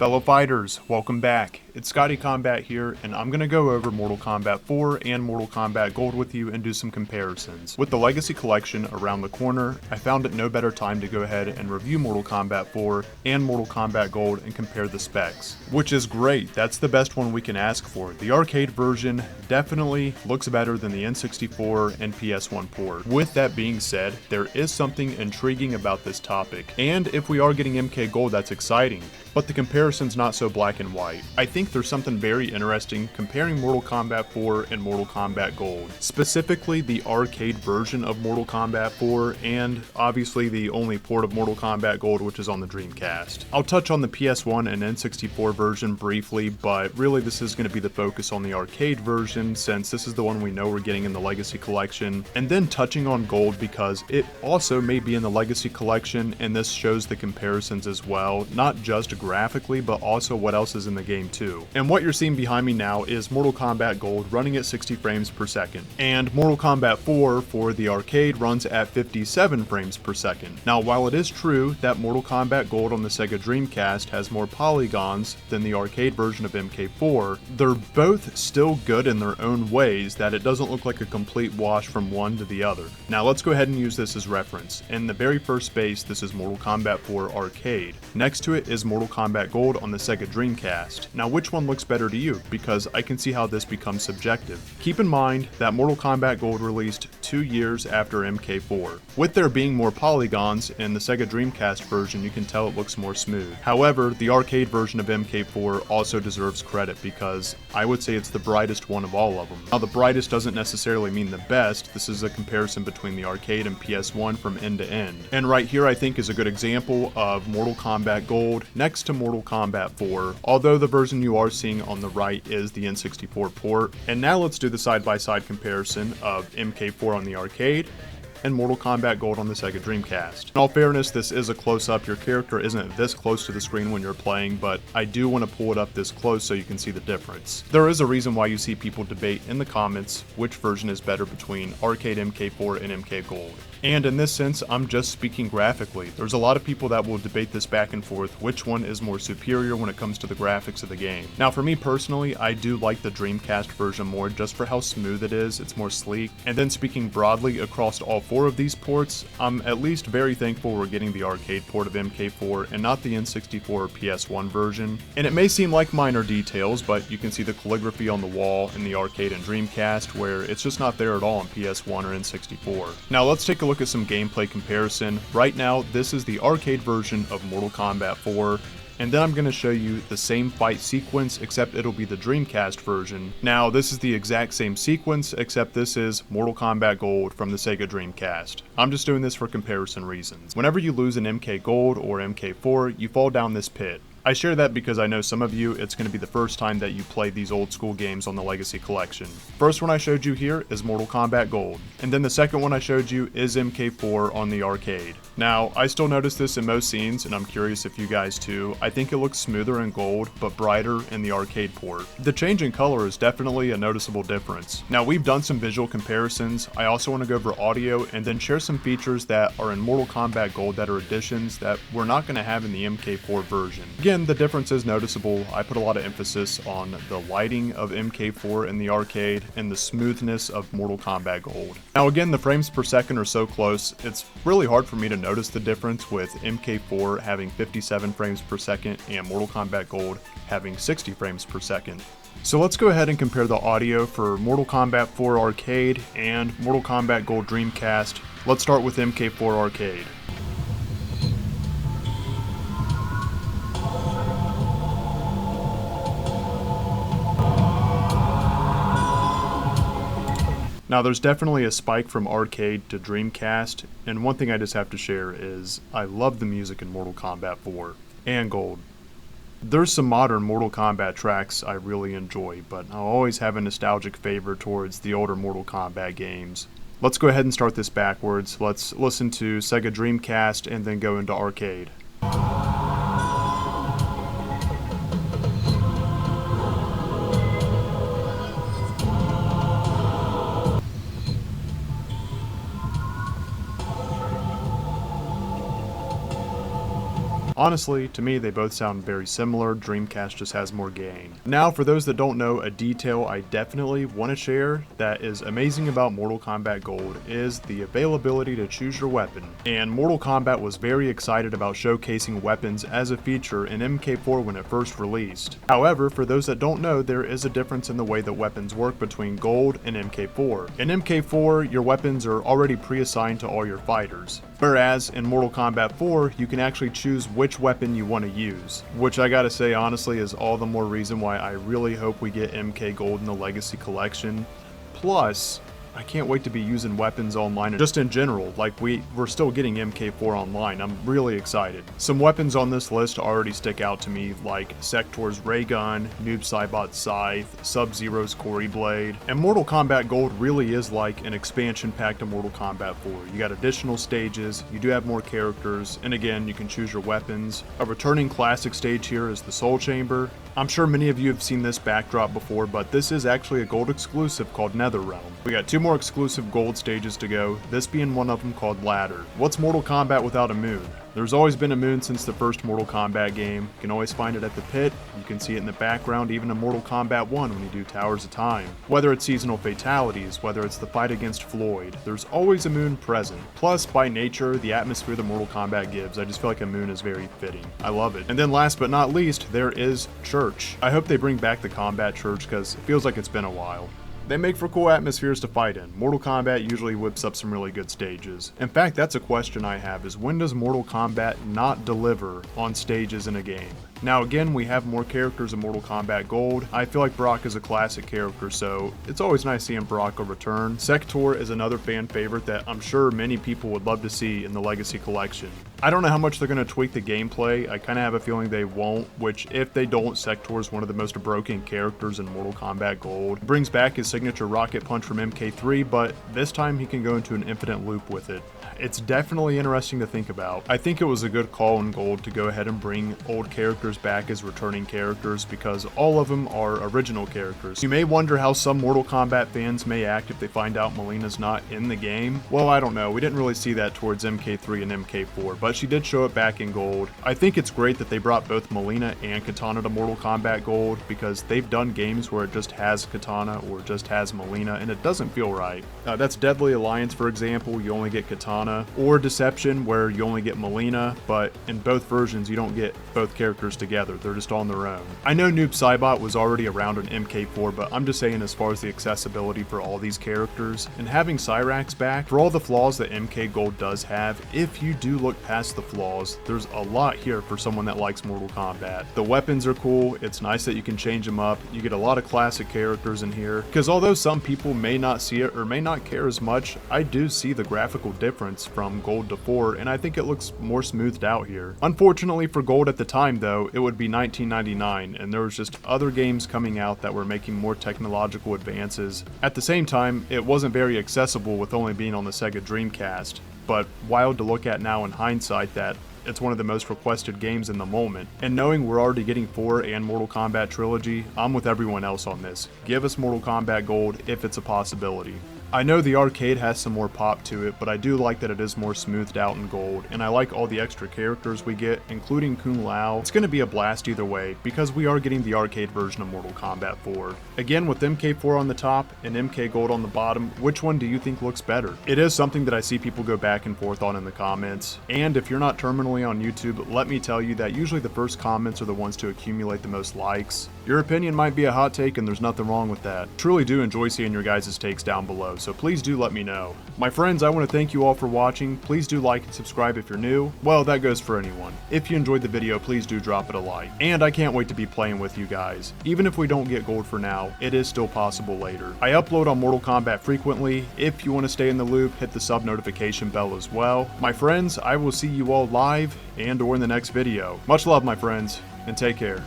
Fellow fighters, welcome back. It's Scotty Combat here, and I'm going to go over Mortal Kombat 4 and Mortal Kombat Gold with you and do some comparisons. With the Legacy Collection around the corner, I found it no better time to go ahead and review Mortal Kombat 4 and Mortal Kombat Gold and compare the specs. Which is great, that's the best one we can ask for. The arcade version definitely looks better than the N64 and PS1 port. With that being said, there is something intriguing about this topic, and if we are getting MK Gold, that's exciting. But the comparison's not so black and white. I think there's something very interesting comparing Mortal Kombat 4 and Mortal Kombat Gold. Specifically the arcade version of Mortal Kombat 4 and obviously the only port of Mortal Kombat Gold, which is on the Dreamcast. I'll touch on the PS1 and N64 version briefly, but really this is going to be the focus on the arcade version since this is the one we know we're getting in the Legacy Collection, and then touching on Gold because it also may be in the Legacy Collection and this shows the comparisons as well, not just graphically, but also what else is in the game too. And what you're seeing behind me now is Mortal Kombat Gold running at 60 frames per second, and Mortal Kombat 4 for the arcade runs at 57 frames per second. Now, while it is true that Mortal Kombat Gold on the Sega Dreamcast has more polygons than the arcade version of MK4, they're both still good in their own ways that it doesn't look like a complete wash from one to the other. Now let's go ahead and use this as reference. In the very first space, this is Mortal Kombat 4 Arcade. Next to it is Mortal Kombat Gold on the Sega Dreamcast. Now which one looks better to you? Because I can see how this becomes subjective. Keep in mind that Mortal Kombat Gold released 2 years after MK4. With there being more polygons in the Sega Dreamcast version, you can tell it looks more smooth. However, the arcade version of MK4 also deserves credit because I would say it's the brightest one of all of them. Now the brightest doesn't necessarily mean the best. This is a comparison between the arcade and PS1 from end to end. And right here I think is a good example of Mortal Kombat Gold next to Mortal Kombat 4, although the version you are seeing on the right is the N64 port. And now let's do the side-by-side comparison of MK4 on the arcade and Mortal Kombat Gold on the Sega Dreamcast. In all fairness, this is a close-up. Your character isn't this close to the screen when you're playing, but I do want to pull it up this close so you can see the difference. There is a reason why you see people debate in the comments which version is better between arcade MK4 and MK Gold. And in this sense, I'm just speaking graphically. There's a lot of people that will debate this back and forth, which one is more superior when it comes to the graphics of the game. Now for me personally, I do like the Dreamcast version more just for how smooth it is, it's more sleek. And then speaking broadly across all 4 of these ports, I'm at least very thankful we're getting the arcade port of MK4 and not the N64 or PS1 version. And it may seem like minor details, but you can see the calligraphy on the wall in the arcade and Dreamcast where it's just not there at all in PS1 or N64. Now let's take a look at some gameplay comparison. Right now, this is the arcade version of Mortal Kombat 4, and then I'm going to show you the same fight sequence, except it'll be the Dreamcast version. Now, this is the exact same sequence, except this is Mortal Kombat Gold from the Sega Dreamcast. I'm just doing this for comparison reasons. Whenever you lose an MK Gold or MK4, you fall down this pit. I share that because I know some of you, it's going to be the first time that you play these old school games on the Legacy Collection. First one I showed you here is Mortal Kombat Gold, and then the second one I showed you is MK4 on the arcade. Now, I still notice this in most scenes, and I'm curious if you guys too. I think it looks smoother in Gold, but brighter in the arcade port. The change in color is definitely a noticeable difference. Now, we've done some visual comparisons. I also want to go over audio and then share some features that are in Mortal Kombat Gold that are additions that we're not going to have in the MK4 version. Again, the difference is noticeable. I put a lot of emphasis on the lighting of MK4 in the arcade and the smoothness of Mortal Kombat Gold. Now again, the frames per second are so close, it's really hard for me to notice the difference with MK4 having 57 frames per second and Mortal Kombat Gold having 60 frames per second. So let's go ahead and compare the audio for Mortal Kombat 4 Arcade and Mortal Kombat Gold Dreamcast. Let's start with MK4 Arcade. Now there's definitely a spike from arcade to Dreamcast, and one thing I just have to share is I love the music in Mortal Kombat 4 and Gold. There's some modern Mortal Kombat tracks I really enjoy, but I'll always have a nostalgic favor towards the older Mortal Kombat games. Let's go ahead and start this backwards. Let's listen to Sega Dreamcast and then go into arcade. Honestly, to me they both sound very similar. Dreamcast just has more game. Now for those that don't know, a detail I definitely want to share that is amazing about Mortal Kombat Gold is the availability to choose your weapon. And Mortal Kombat was very excited about showcasing weapons as a feature in MK4 when it first released. However, for those that don't know, there is a difference in the way that weapons work between Gold and MK4. In MK4, your weapons are already pre-assigned to all your fighters. Whereas in Mortal Kombat 4, you can actually choose which weapon you want to use. Which I gotta say honestly is all the more reason why I really hope we get MK Gold in the Legacy Collection. Plus, I can't wait to be using weapons online, just in general, like we're still getting MK4 online. I'm really excited. Some weapons on this list already stick out to me, like Sector's Ray Gun, Noob Saibot's Scythe, Sub-Zero's Corey Blade, and Mortal Kombat Gold really is like an expansion pack to Mortal Kombat 4. You got additional stages, you do have more characters, and again, you can choose your weapons. A returning classic stage here is the Soul Chamber. I'm sure many of you have seen this backdrop before, but this is actually a Gold exclusive called NetherRealm. We got 2 more exclusive Gold stages to go, this being one of them called Ladder. What's Mortal Kombat without a moon? There's always been a moon since the first Mortal Kombat game. You can always find it at the pit, you can see it in the background even in Mortal Kombat 1 when you do Towers of Time. Whether it's seasonal fatalities, whether it's the fight against Floyd, there's always a moon present. Plus, by nature, the atmosphere that Mortal Kombat gives, I just feel like a moon is very fitting. I love it. And then last but not least, there is Church. I hope they bring back the Combat Church because it feels like it's been a while. They make for cool atmospheres to fight in. Mortal Kombat usually whips up some really good stages. In fact, that's a question I have, is when does Mortal Kombat not deliver on stages in a game? Now again, we have more characters in Mortal Kombat Gold. I feel like Brock is a classic character, so it's always nice seeing Brock return. Sector is another fan favorite that I'm sure many people would love to see in the Legacy Collection. I don't know how much they're going to tweak the gameplay. I kind of have a feeling they won't, which if they don't, Sector is one of the most broken characters in Mortal Kombat Gold. Brings back his signature rocket punch from MK3, but this time he can go into an infinite loop with it. It's definitely interesting to think about. I think it was a good call in Gold to go ahead and bring old characters back as returning characters because all of them are original characters. You may wonder how some Mortal Kombat fans may act if they find out Melina's not in the game. Well, I don't know. We didn't really see that towards MK3 and MK4, but she did show it back in Gold. I think it's great that they brought both Melina and Kitana to Mortal Kombat Gold because they've done games where it just has Kitana or just has Melina and it doesn't feel right. That's Deadly Alliance, for example. You only get Kitana, or Deception where you only get Melina, but in both versions you don't get both characters together, they're just on their own. I know Noob Saibot was already around in MK4, but I'm just saying as far as the accessibility for all these characters, and having Cyrax back, for all the flaws that MK Gold does have, if you do look past the flaws, there's a lot here for someone that likes Mortal Kombat. The weapons are cool, it's nice that you can change them up, you get a lot of classic characters in here, because although some people may not see it or may not care as much, I do see the graphical difference from Gold to 4, and I think it looks more smoothed out here. Unfortunately for Gold at the time though, it would be 1999, and there was just other games coming out that were making more technological advances. At the same time, it wasn't very accessible with only being on the Sega Dreamcast, but wild to look at now in hindsight that it's one of the most requested games in the moment. And knowing we're already getting 4 and Mortal Kombat Trilogy, I'm with everyone else on this. Give us Mortal Kombat Gold if it's a possibility. I know the arcade has some more pop to it, but I do like that it is more smoothed out in Gold, and I like all the extra characters we get, including Kung Lao. It's going to be a blast either way, because we are getting the arcade version of Mortal Kombat 4. Again, with MK4 on the top and MK Gold on the bottom, which one do you think looks better? It is something that I see people go back and forth on in the comments, and if you're not terminally on YouTube, let me tell you that usually the first comments are the ones to accumulate the most likes. Your opinion might be a hot take, and there's nothing wrong with that. Truly do enjoy seeing your guys' takes down below, so please do let me know. My friends, I want to thank you all for watching. Please do like and subscribe if you're new. Well, that goes for anyone. If you enjoyed the video, please do drop it a like. And I can't wait to be playing with you guys. Even if we don't get Gold for now, it is still possible later. I upload on Mortal Kombat frequently. If you want to stay in the loop, hit the sub notification bell as well. My friends, I will see you all live and or in the next video. Much love, my friends, and take care.